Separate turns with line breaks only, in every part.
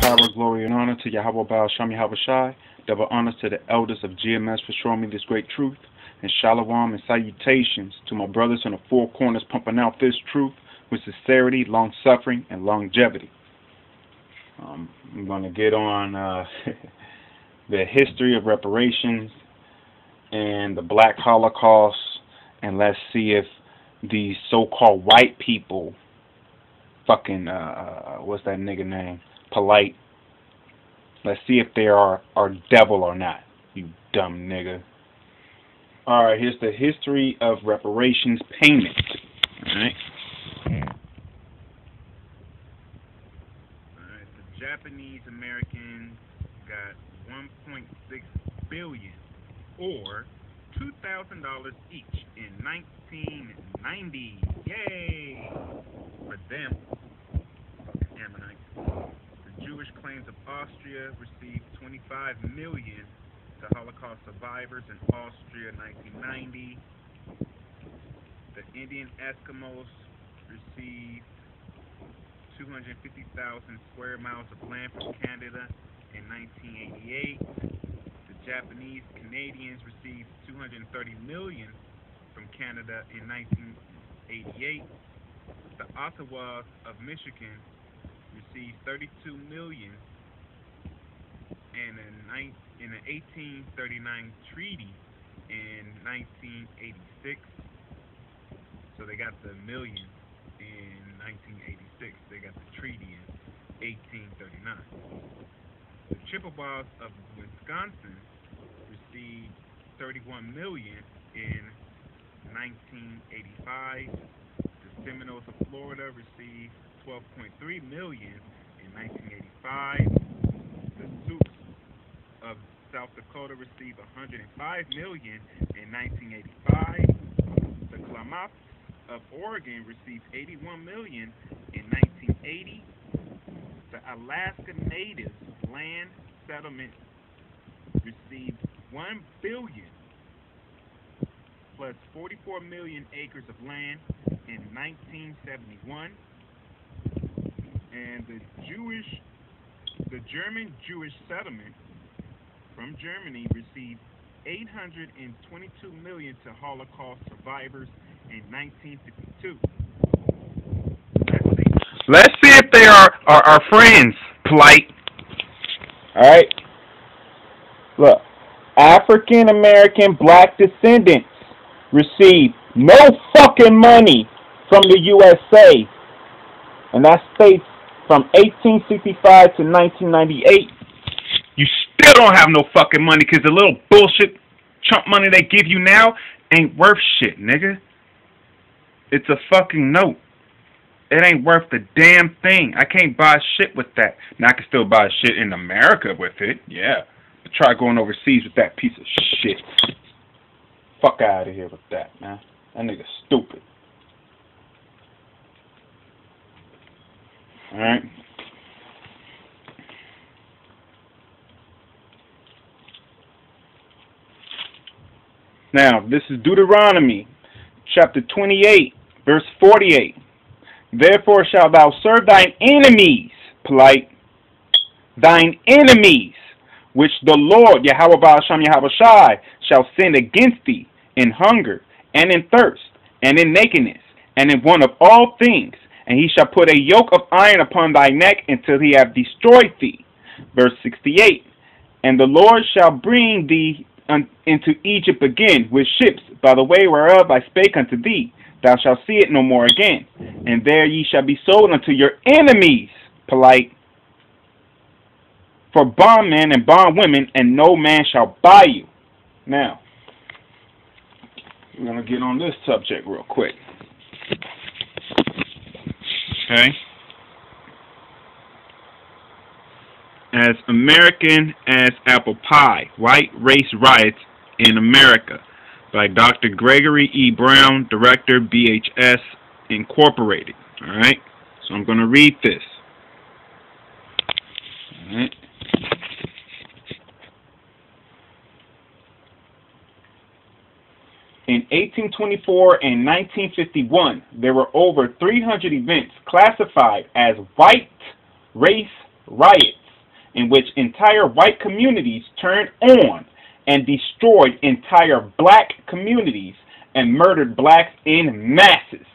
power, glory, and honor to Yahweh Baal Shem Yahweh Shai. Double honors to the elders of GMS for showing me this great truth. And shalom and salutations to my brothers in the four corners pumping out this truth with sincerity, long-suffering, and longevity. I'm going to get on the history of reparations and the Black Holocaust, and let's see if these so-called white people, fucking, what's that nigga name? Polite. Let's see if they are devil or not, you dumb nigga. Alright, here's the history of reparations payment. Alright. The Japanese Americans got $1.6 billion or $2,000 each in 1990. Yay! For them, fucking Ammonites. The Jewish claims of Austria received $25 million to Holocaust survivors in Austria 1990. The Indian Eskimos received 250,000 square miles of land from Canada in 1988. The Japanese Canadians received $230 million from Canada in 1988. The Ottawas of Michigan received $32 million in an 1839 treaty in 1986. So they got the million in 1986. They got the treaty in 1839. The Chippewas of Wisconsin received $31 million in 1985. The Seminoles of Florida received $12.3 million in 1985. The Sioux of South Dakota received $105 million in 1985. The Klamath of Oregon received $81 million in 1980. The Alaska Native Land Settlement received $1 billion plus 44 million acres of land in 1971. And the German Jewish settlement from Germany received $822 million to Holocaust survivors in 1952. Let's see if they are our friends, polite. Alright. Look. African American black descendants received no fucking money from the USA. And that states from 1865 to 1998. You still don't have no fucking money because the little bullshit chump money they give you now ain't worth shit, nigga. It's a fucking note. It ain't worth the damn thing. I can't buy shit with that. Now I can still buy shit in America with it, yeah. But try going overseas with that piece of shit. Fuck out of here with that, man. That nigga's stupid. Alright. Now, this is Deuteronomy, chapter 28, verse 48. Therefore shalt thou serve thine enemies, polite, thine enemies, which the Lord, Yahweh Baal Shem Yahweh Shai, shall send against thee in hunger, and in thirst, and in nakedness, and in want of all things. And he shall put a yoke of iron upon thy neck until he have destroyed thee. Verse 68. And the Lord shall bring thee into Egypt again with ships, by the way whereof I spake unto thee. Thou shalt see it no more again. And there ye shall be sold unto your enemies, polite, for bondmen and bondwomen, and no man shall buy you. Now, we're going to get on this subject real quick. Okay? As American as apple pie, white race riots in America, by Dr. Gregory E. Brown, Director, BHS Incorporated. Alright? So I'm going to read this. Alright? In 1824 and 1951, there were over 300 events classified as white race riots in which entire white communities turned on and destroyed entire black communities and murdered blacks in masses.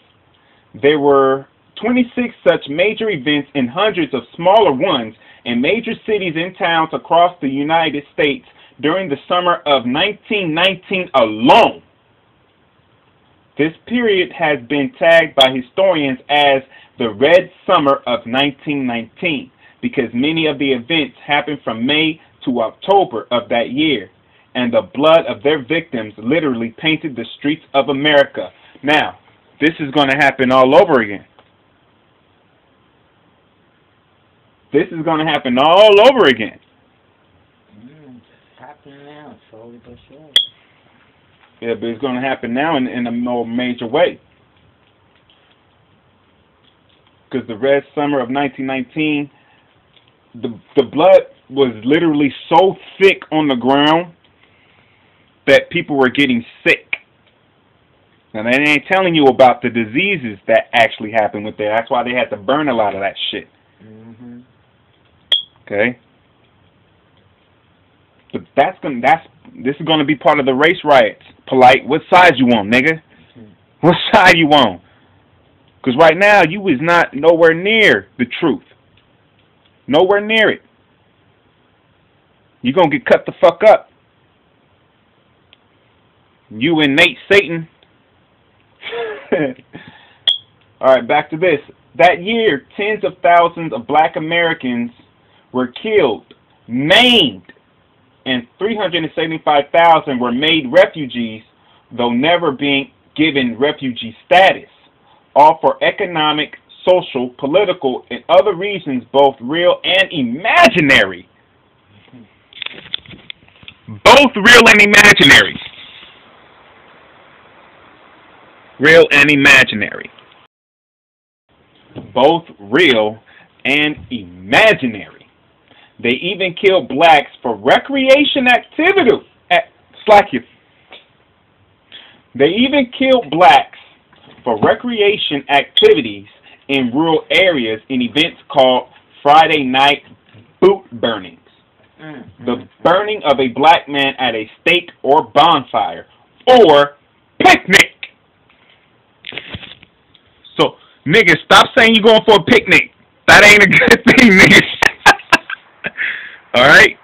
There were 26 such major events and hundreds of smaller ones in major cities and towns across the United States during the summer of 1919 alone. This period has been tagged by historians as the Red Summer of 1919 because many of the events happened from May to October of that year, and the blood of their victims literally painted the streets of America. Now, this is going to happen all over again. This is going to happen all over again.
It's happening now, slowly but surely.
Yeah, but it's going to happen now in a more major way. Because the Red Summer of 1919, the blood was literally so thick on the ground that people were getting sick. And they ain't telling you about the diseases that actually happened with that. That's why they had to burn a lot of that shit.
Mm-hmm.
Okay? But this is gonna be part of the race riots. Polite, what side you on, nigga?
Mm-hmm.
What side you on? Because right now you is not nowhere near the truth. Nowhere near it. You're gonna get cut the fuck up. You and Nate Satan. Alright, back to this. That year, tens of thousands of black Americans were killed, maimed, and 375,000 were made refugees, though never being given refugee status, all for economic, social, political, and other reasons, both real and imaginary. Both real and imaginary. Real and imaginary. Both real and imaginary. They even killed blacks for recreation activity. They even killed blacks for recreation activities in rural areas in events called Friday night boot burnings. The burning of a black man at a stake or bonfire or picnic. So, niggas, stop saying you're going for a picnic. That ain't a good thing, niggas. Alright?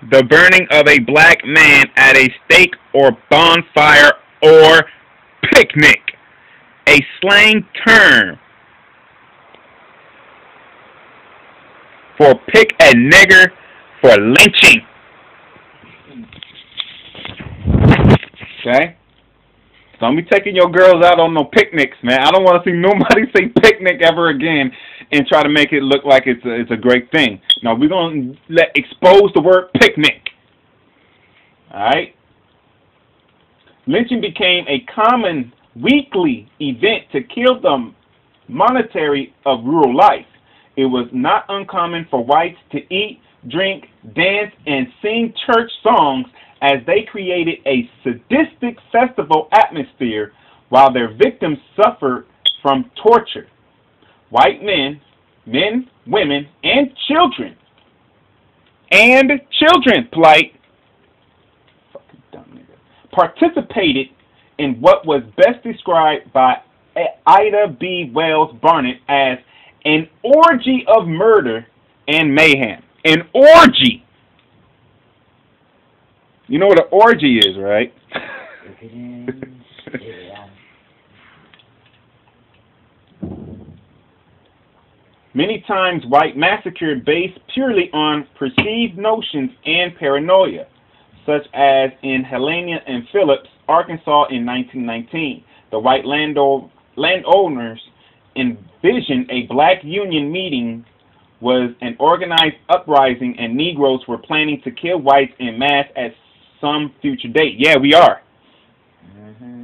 The burning of a black man at a stake or bonfire or picnic. A slang term for pick a nigger for lynching. Okay? Don't be taking your girls out on no picnics, man. I don't want to see nobody say picnic ever again and try to make it look like it's a great thing. No, we're going to expose the word picnic. Alright? Lynching became a common weekly event to kill the monetary of rural life. It was not uncommon for whites to eat, drink, dance, and sing church songs as they created a sadistic festival atmosphere while their victims suffered from torture. White men, women, and children, polite, fucking dumb nigga, participated in what was best described by Ida B. Wells Barnett as an orgy of murder and mayhem. An orgy. You know what an orgy is, right?
Yeah.
Many times white massacred based purely on perceived notions and paranoia, such as in Helena and Phillips, Arkansas in 1919. The white landowners envisioned a black union meeting was an organized uprising and Negroes were planning to kill whites en masse at some future date. Yeah, we are.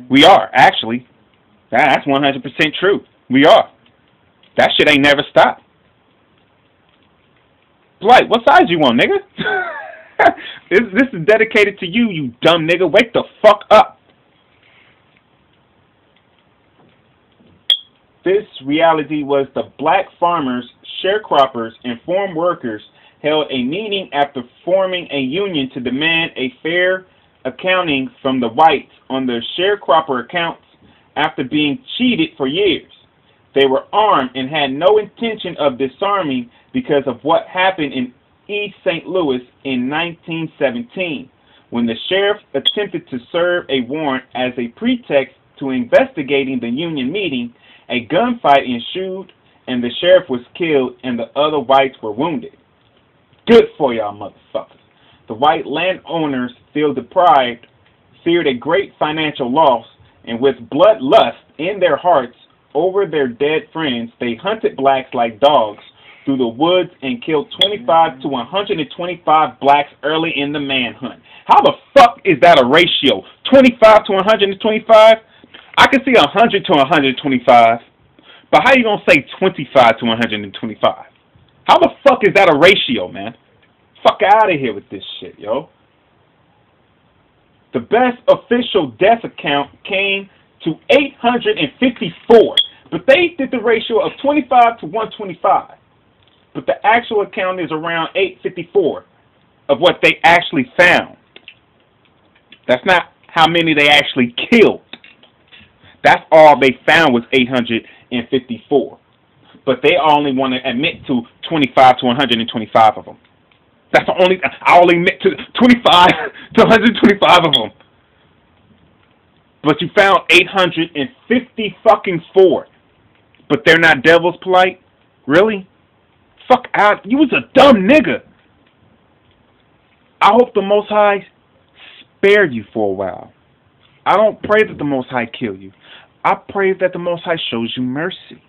We are, actually. That's 100% true. We are. That shit ain't never stopped. Like, what side you on, nigga? This is dedicated to you, you dumb nigga. Wake the fuck up. This reality was the black farmers, sharecroppers, and farm workers held a meeting after forming a union to demand a fair accounting from the whites on their sharecropper accounts after being cheated for years. They were armed and had no intention of disarming because of what happened in East St. Louis in 1917, when the sheriff attempted to serve a warrant as a pretext to investigating the union meeting. A gunfight ensued, and the sheriff was killed and the other whites were wounded. Good for y'all motherfuckers. The white landowners feel deprived, feared a great financial loss, and with bloodlust in their hearts over their dead friends, they hunted blacks like dogs through the woods and killed 25 to 125 blacks early in the manhunt. How the fuck is that a ratio? 25 to 125? I can see 100 to 125, but how you gonna say 25 to 125? How the fuck is that a ratio, man? Fuck out of here with this shit, yo. The best official death account came to 854, but they did the ratio of 25 to 125. But the actual account is around 854 of what they actually found. That's not how many they actually killed. That's all they found was 854. But they only want to admit to 25 to 125 of them. That's the only, I only admit to 25 to 125 of them. But you found 850 fucking 4. But they're not devils polite? Really? Fuck out. You was a dumb nigga. I hope the Most High spare you for a while. I don't pray that the Most High kill you. I pray that the Most High shows you mercy.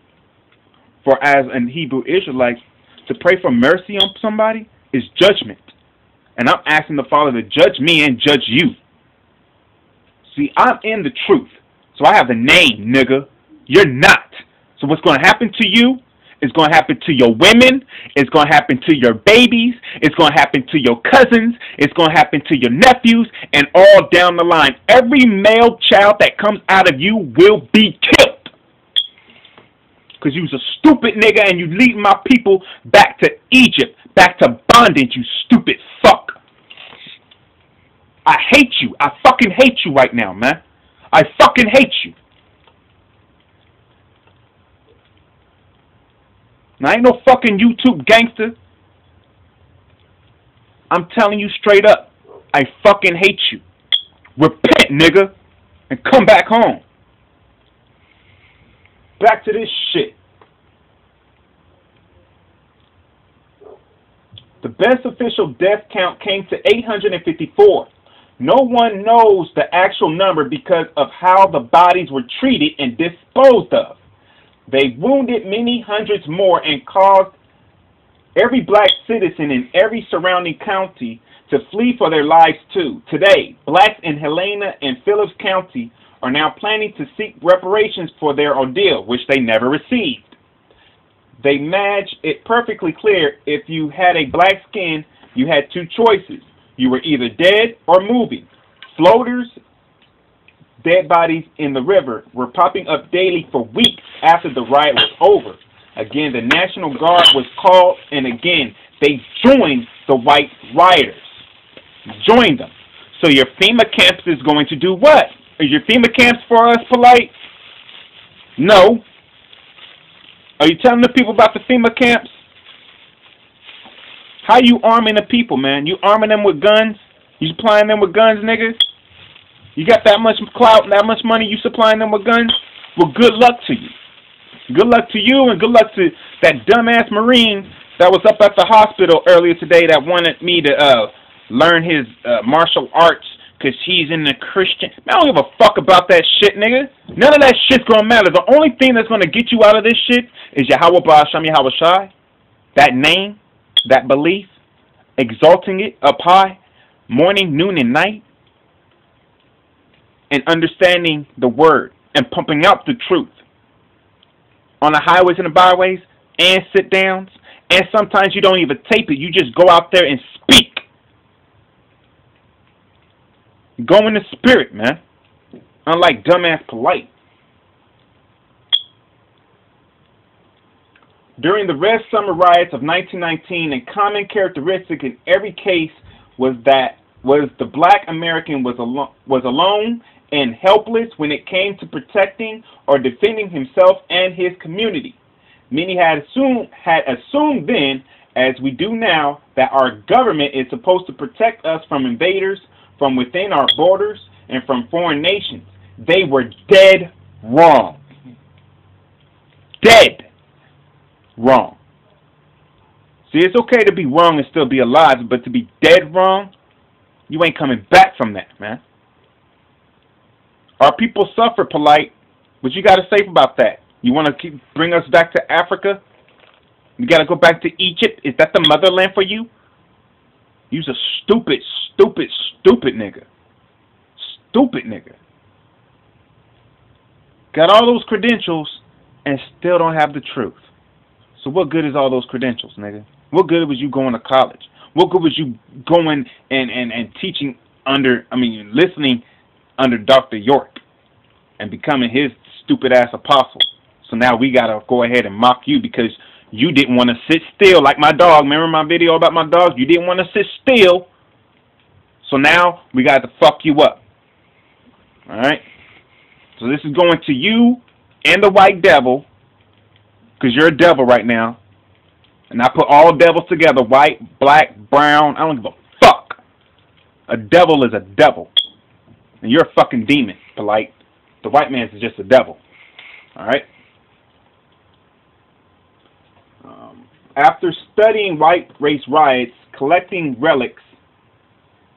For as an Hebrew Israelite, to pray for mercy on somebody is judgment. And I'm asking the Father to judge me and judge you. See, I'm in the truth. So I have the name, nigga. You're not. So what's going to happen to you is going to happen to your women. It's going to happen to your babies. It's going to happen to your cousins. It's going to happen to your nephews and all down the line. Every male child that comes out of you will be killed. Because you was a stupid nigga and you lead my people back to Egypt, back to bondage, you stupid fuck. I hate you. I fucking hate you right now, man. I fucking hate you. Now, I ain't no fucking YouTube gangster. I'm telling you straight up, I fucking hate you. Repent, nigga, and come back home. Back to this shit. The best official death count came to 854. No one knows the actual number because of how the bodies were treated and disposed of. They wounded many hundreds more and caused every black citizen in every surrounding county to flee for their lives too. Today, blacks in Helena and Phillips County are now planning to seek reparations for their ordeal, which they never received. They match it perfectly clear. If you had a black skin, you had two choices. You were either dead or moving. Floaters, dead bodies in the river, were popping up daily for weeks after the riot was over. Again, the National Guard was called, and again, they joined the white rioters. Joined them. So your FEMA camps is going to do what? Is your FEMA camps for us polite? No. Are you telling the people about the FEMA camps? How you arming the people, man? You arming them with guns? You supplying them with guns, niggas? You got that much clout and that much money, you supplying them with guns? Well, good luck to you. Good luck to you, and good luck to that dumbass Marine that was up at the hospital earlier today that wanted me to learn his martial arts because he's in the Christian. Man, I don't give a fuck about that shit, nigga. None of that shit's going to matter. The only thing that's going to get you out of this shit is Yahweh Ba'Hashem Yahweh Shai. That name, that belief, exalting it up high, morning, noon, and night, and understanding the word and pumping out the truth on the highways and the byways and sit downs. And sometimes you don't even tape it. You just go out there and speak. Go in the spirit, man. Unlike dumbass polite. During the Red Summer riots of 1919, a common characteristic in every case was the black American was alone and helpless when it came to protecting or defending himself and his community. Many had assumed then, as we do now, that our government is supposed to protect us from invaders from within our borders and from foreign nations. They were dead wrong. Dead wrong. See, it's okay to be wrong and still be alive, but to be dead wrong, you ain't coming back from that, man. Our people suffer, Polite. What you got to say about that? You want to bring us back to Africa? You got to go back to Egypt? Is that the motherland for you? You's a stupid, stupid, stupid nigga. Stupid nigga. Got all those credentials and still don't have the truth. So what good is all those credentials, nigga? What good was you going to college? What good was you going and teaching listening under Dr. York and becoming his stupid ass apostle? So now we gotta go ahead and mock you because you didn't want to sit still like my dog. Remember my video about my dog? You didn't want to sit still. So now we got to fuck you up. Alright? So this is going to you and the white devil, because you're a devil right now. And I put all devils together, white, black, brown, I don't give a fuck. A devil is a devil. And you're a fucking demon, Polite. The white man's is just a devil. Alright? After studying white race riots, collecting relics,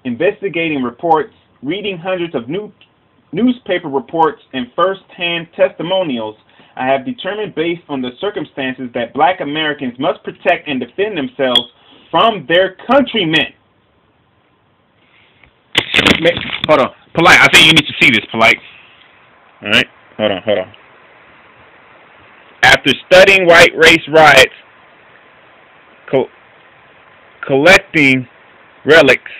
investigating reports, reading hundreds of newspaper reports, and first-hand testimonials, I have determined based on the circumstances that black Americans must protect and defend themselves from their countrymen. Hold on. Polite, I think you need to see this, Polite. Alright? Hold on. After studying white race riots, collecting relics,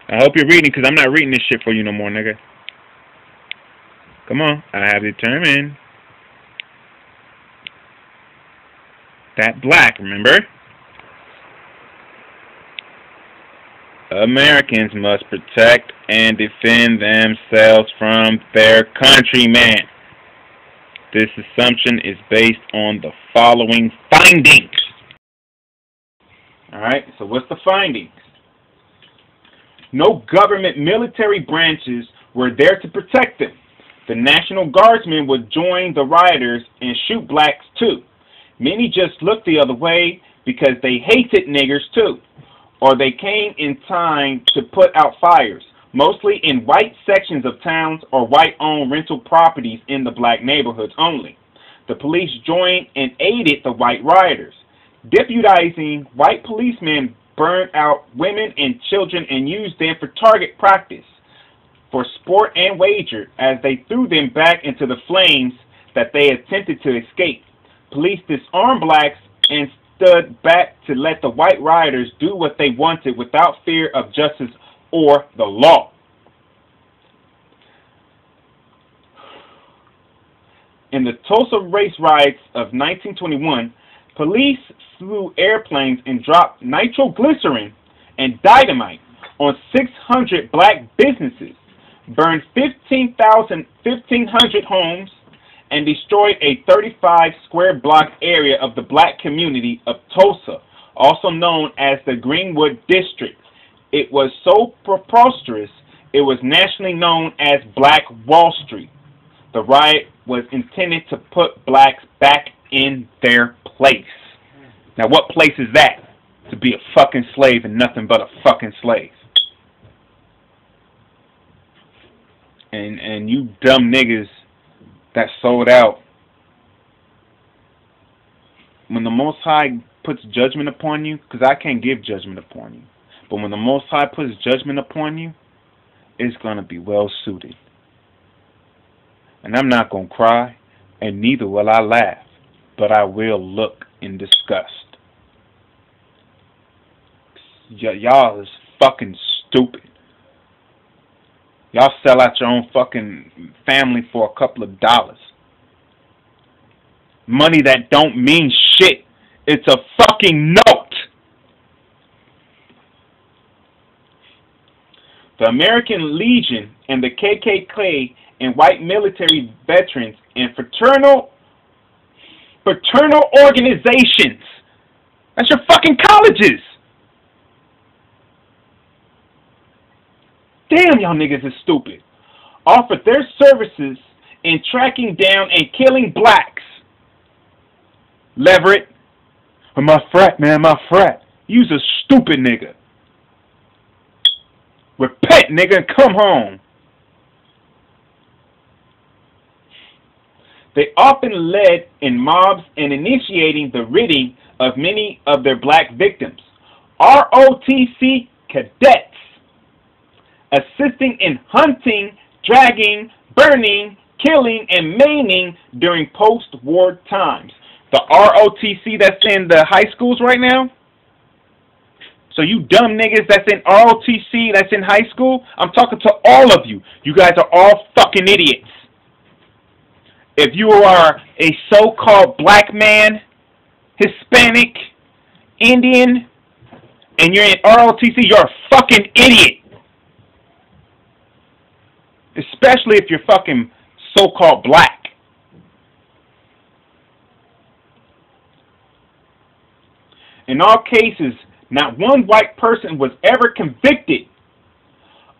I hope you're reading, because I'm not reading this shit for you no more, nigga. Come on. I have determined that black, remember? Americans must protect and defend themselves from their countrymen. This assumption is based on the following findings. Alright, so what's the findings? No government military branches were there to protect them. The National Guardsmen would join the rioters and shoot blacks too. Many just looked the other way because they hated niggers too. Or they came in time to put out fires, mostly in white sections of towns or white-owned rental properties in the black neighborhoods only. The police joined and aided the white rioters. Deputizing white policemen burned out women and children and used them for target practice, for sport and wager, as they threw them back into the flames that they attempted to escape. Police disarmed blacks and stood back to let the white rioters do what they wanted without fear of justice or the law. In the Tulsa race riots of 1921, police flew airplanes and dropped nitroglycerin and dynamite on 600 black businesses, burned 1,500 homes, and destroyed a 35-square block area of the black community of Tulsa, also known as the Greenwood District. It was so preposterous, it was nationally known as Black Wall Street. The riot was intended to put blacks back in their place. Now, what place is that? To be a fucking slave and nothing but a fucking slave. And you dumb niggas that sold out. When the Most High puts judgment upon you, because I can't give judgment upon you, but when the Most High puts judgment upon you, it's going to be well suited. And I'm not going to cry, and neither will I laugh, but I will look in disgust. Y'all is fucking stupid. Y'all sell out your own fucking family for a couple of dollars. Money that don't mean shit. It's a fucking note. The American Legion and the KKK and white military veterans and fraternal organizations. That's your fucking colleges. Damn, y'all niggas is stupid. Offered their services in tracking down and killing blacks. Leverett. My frat, man, my frat. You's a stupid nigga. Repent, nigga, and come home. They often led in mobs and initiating the ridding of many of their black victims. ROTC cadets. Assisting in hunting, dragging, burning, killing, and maiming during post-war times. The ROTC that's in the high schools right now? So you dumb niggas that's in ROTC, that's in high school, I'm talking to all of you. You guys are all fucking idiots. If you are a so-called black man, Hispanic, Indian, and you're in ROTC, you're a fucking idiot. Especially if you're fucking so-called black. In all cases, not one white person was ever convicted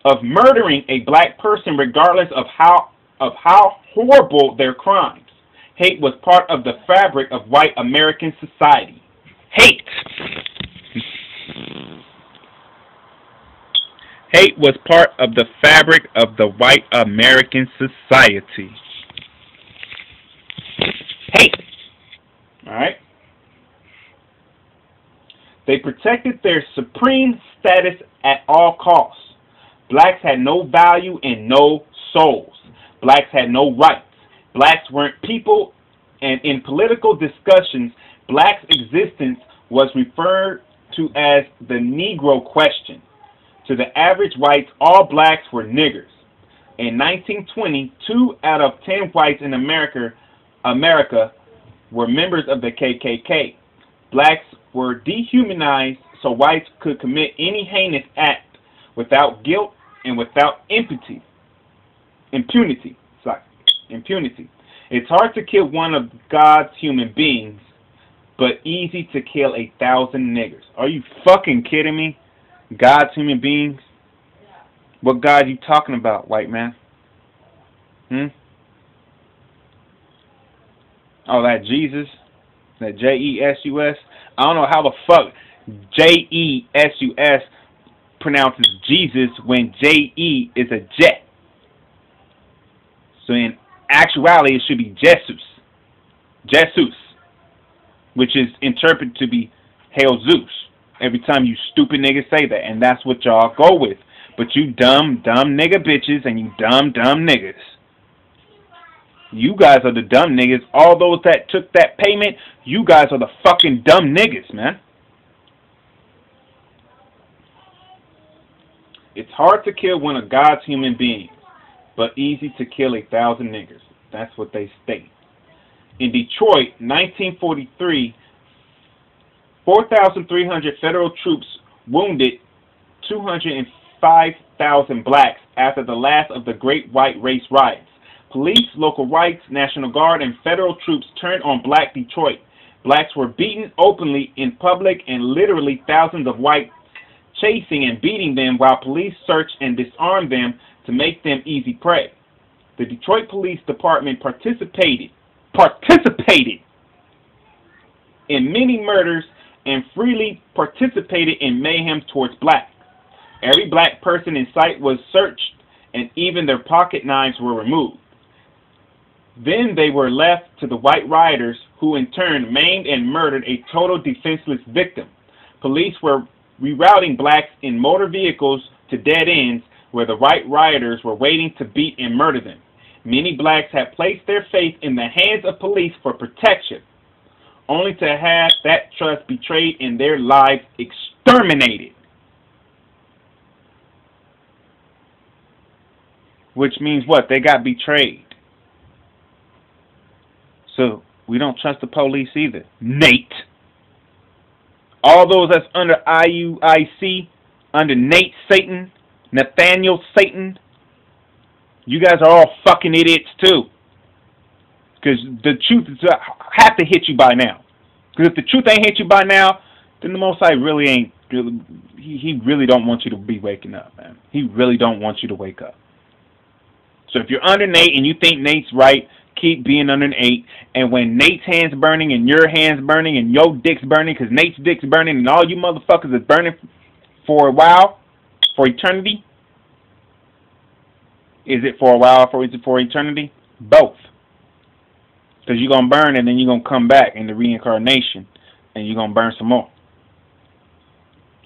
of murdering a black person regardless of how horrible their crimes. Hate was part of the fabric of white American society. Hate. Hate was part of the fabric of the white American society. Hate. Alright? They protected their supreme status at all costs. Blacks had no value and no souls. Blacks had no rights. Blacks weren't people, and in political discussions, blacks' existence was referred to as the Negro question. To the average whites, all blacks were niggers. In 1920, 2 out of 10 whites in America were members of the KKK. Blacks were dehumanized so whites could commit any heinous act without guilt and without impunity. It's hard to kill one of God's human beings, but easy to kill 1,000 niggers. Are you fucking kidding me? God's human beings? What God you talking about, white man? Oh, that Jesus? That J-E-S-U-S? I don't know how the fuck J-E-S-U-S pronounces Jesus when J-E is a jet. So in actuality, it should be Jesus. Jesus. Which is interpreted to be Hail Zeus. Every time you stupid niggas say that. And that's what y'all go with. But you dumb nigga bitches and you dumb niggas. You guys are the dumb niggas. All those that took that payment, you guys are the fucking dumb niggas, man. It's hard to kill one of God's human beings, but easy to kill 1,000 niggers. That's what they state. In Detroit, 1943, 4,300 federal troops wounded 205,000 blacks after the last of the Great White Race riots. Police, local rights, National Guard, and federal troops turned on black Detroit. Blacks were beaten openly in public and literally thousands of whites chasing and beating them while police searched and disarmed them to make them easy prey. The Detroit Police Department participated in many murders and freely participated in mayhem towards blacks. Every black person in sight was searched and even their pocket knives were removed. Then they were left to the white rioters, who in turn maimed and murdered a total defenseless victim. Police were rerouting blacks in motor vehicles to dead ends where the white rioters were waiting to beat and murder them. Many blacks had placed their faith in the hands of police for protection, only to have that trust betrayed and their lives exterminated. which means what? They got betrayed. So we don't trust the police either. Nate. All those that's under IUIC, under Nate Satan, Nathaniel Satan, you guys are all fucking idiots too. Because the truth have to hit you by now. Because if the truth ain't hit you by now, then the Most High really ain't. He really don't want you to be waking up, man. He really don't want you to wake up. So if you're under Nate and you think Nate's right, keep being under Nate. And when Nate's hands burning and your hands burning and your dick's burning, because Nate's dick's burning and all you motherfuckers is burning for a while, for eternity. Is it for a while, for eternity? Both. Because you're going to burn and then you're going to come back in the reincarnation and you're going to burn some more.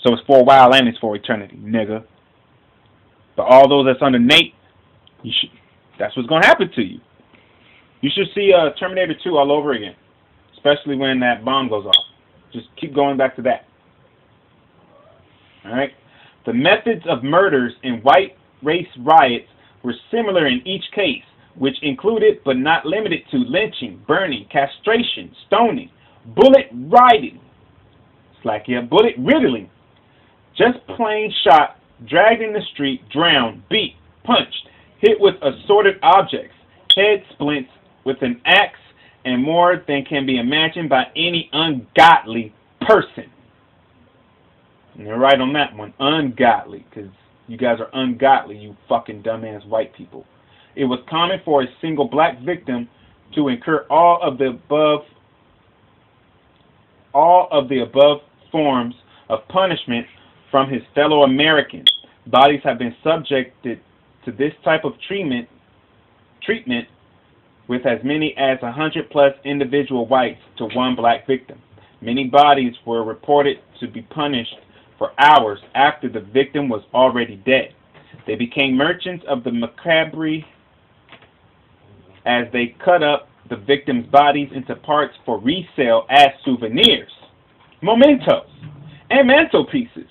So it's for a while and it's for eternity, nigga. But all those that's under Nate, that's what's going to happen to you. You should see Terminator 2 all over again, especially when that bomb goes off. Just keep going back to that. All right? The methods of murders in white race riots were similar in each case, which included but not limited to lynching, burning, castration, stoning, bullet riding, bullet riddling, just plain shot, dragged in the street, drowned, beat, punched, hit with assorted objects, head splints with an axe, and more than can be imagined by any ungodly person. And you're right on that one, ungodly, because you guys are ungodly, you fucking dumbass white people. It was common for a single black victim to incur all of the above forms of punishment from his fellow Americans. Bodies have been subjected to this type of treatment with as many as 100 plus individual whites to one black victim. Many bodies were reported to be punished for hours after the victim was already dead. They became merchants of the macabre as they cut up the victims' bodies into parts for resale as souvenirs, mementos, and mantelpieces.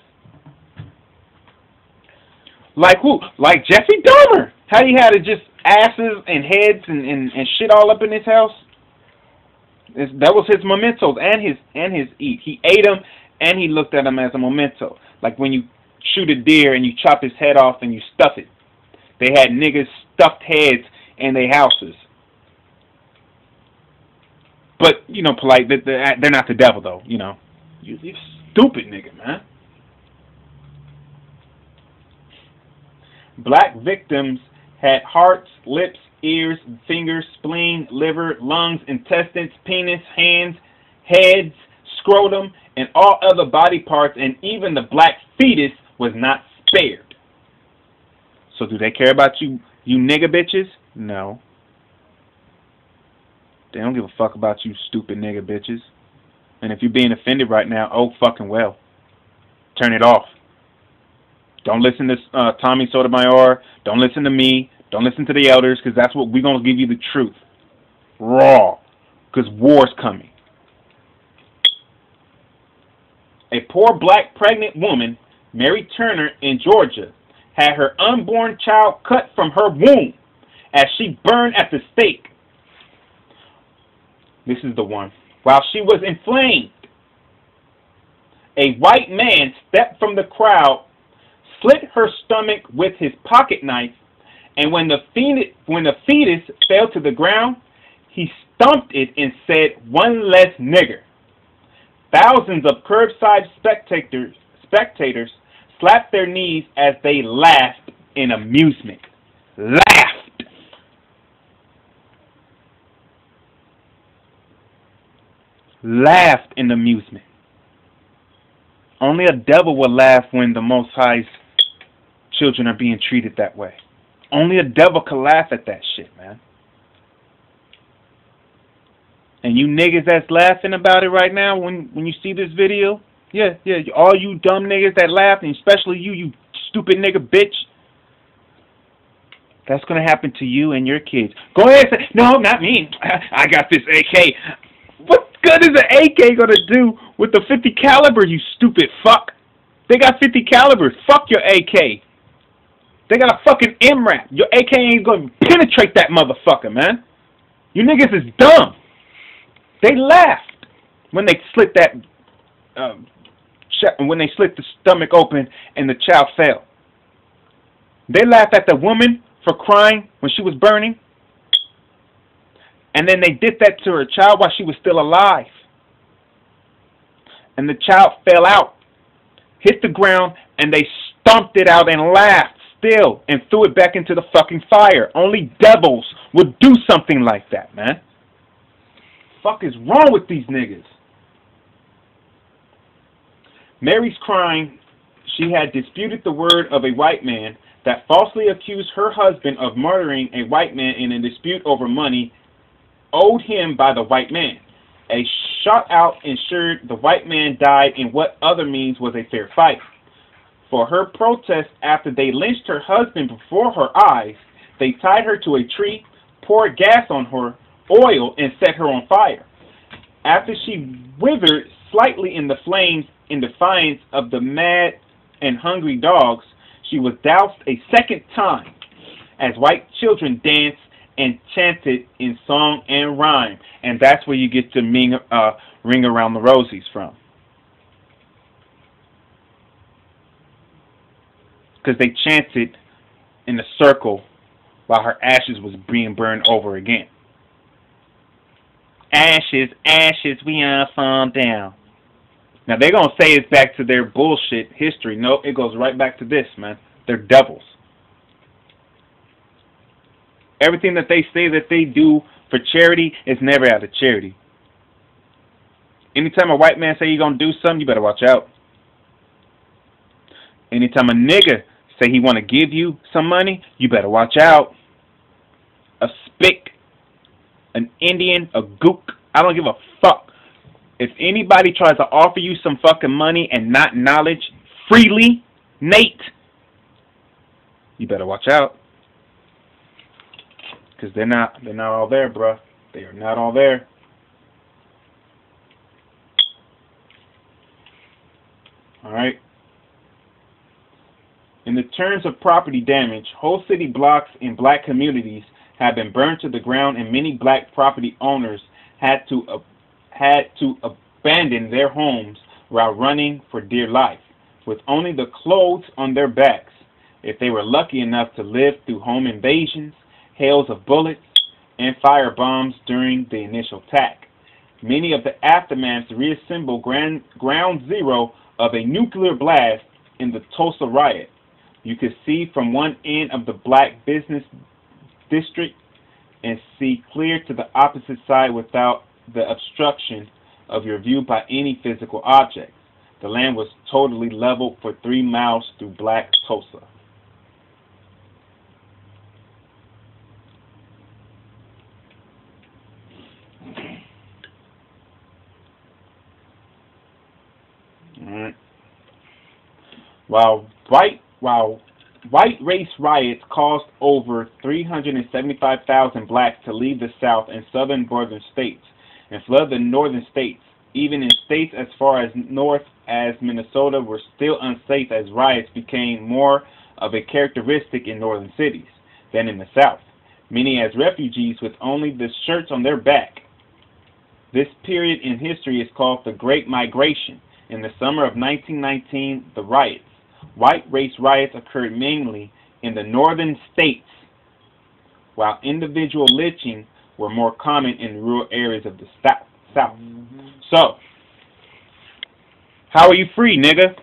Like who? Like Jeffrey Dahmer. How he had just asses and heads and shit all up in his house. That was his mementos and his eat. He ate them and he looked at them as a memento. Like when you shoot a deer and you chop his head off and you stuff it. They had niggas stuffed heads in their houses. But, you know, polite, they're not the devil, though, you know. You're stupid nigga, man. Black victims had hearts, lips, ears, fingers, spleen, liver, lungs, intestines, penis, hands, heads, scrotum, and all other body parts, and even the black fetus was not spared. So do they care about you nigga bitches? No. They don't give a fuck about you stupid nigga bitches. And if you're being offended right now, oh fucking well. Turn it off. Don't listen to Tommy Sotomayor. Don't listen to me. Don't listen to the elders, because that's what we're going to give you the truth. Raw. Because war's coming. A poor black pregnant woman, Mary Turner in Georgia, had her unborn child cut from her womb as she burned at the stake. This is the one. While she was inflamed, a white man stepped from the crowd, slit her stomach with his pocket knife, and when the fetus fell to the ground, he stomped it and said, "One less nigger." Thousands of curbside spectators slapped their knees as they laughed in amusement. Laughed. Laughed in amusement. Only a devil will laugh when the Most High's children are being treated that way. Only a devil can laugh at that shit, man. And you niggas that's laughing about it right now, when you see this video, yeah, all you dumb niggas that laugh, and especially you stupid nigga bitch, that's going to happen to you and your kids. Go ahead and say, no, not me. I got this AK. What good is an AK going to do with the 50 caliber, you stupid fuck? They got 50 calibers. Fuck your AK. They got a fucking MRAP. Your AK ain't gonna penetrate that motherfucker, man. You niggas is dumb. They laughed when they slit that, when they slit the stomach open and the child fell. They laughed at the woman for crying when she was burning. And then they did that to her child while she was still alive. And the child fell out, hit the ground, and they stomped it out and laughed still and threw it back into the fucking fire. Only devils would do something like that, man. Fuck is wrong with these niggas? Mary's crying. She had disputed the word of a white man that falsely accused her husband of murdering a white man in a dispute over money owed him by the white man. A shot out ensured the white man died in what other means was a fair fight. For her protest after they lynched her husband before her eyes, they tied her to a tree, poured gas on her, oil, and set her on fire. After she withered slightly in the flames in defiance of the mad and hungry dogs, she was doused a second time as white children danced and chanted in song and rhyme. And that's where you get to Ring Around the Rosies from. Because they chanted in a circle while her ashes was being burned over again. Ashes, ashes, we all fall down. Now they're going to say it's back to their bullshit history. No, it goes right back to this, man. They're devils. Everything that they say that they do for charity is never out of charity. Anytime a white man say you're going to do something, you better watch out. Anytime a nigga say he want to give you some money, you better watch out. A spick, an Indian, a gook, I don't give a fuck. If anybody tries to offer you some fucking money and not knowledge freely, Nate, you better watch out. Because they're not all there, bruh. They are not all there. Alright. In the terms of property damage, whole city blocks in black communities have been burned to the ground, and many black property owners had to abandon their homes while running for dear life, with only the clothes on their backs, if they were lucky enough to live through home invasions, hails of bullets, and fire bombs during the initial attack. Many of the aftermaths reassemble ground zero of a nuclear blast in the Tulsa riot. You could see from one end of the black business district and see clear to the opposite side without the obstruction of your view by any physical objects. The land was totally leveled for 3 miles through black Tulsa. Alright. While white race riots caused over 375,000 blacks to leave the South and southern northern states and flood the northern states, even in states as far as north as Minnesota were still unsafe as riots became more of a characteristic in northern cities than in the South, many as refugees with only the shirts on their back. This period in history is called the Great Migration. In the summer of 1919, the riots, white race riots, occurred mainly in the northern states, while individual lynching were more common in rural areas of the South. So, how are you free, nigga?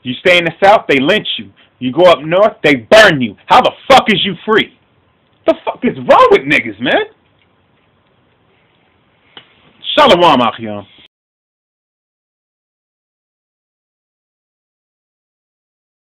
You stay in the South, they lynch you. You go up north, they burn you. How the fuck is you free? The fuck is wrong with niggas, man? Shalom, Achiyam.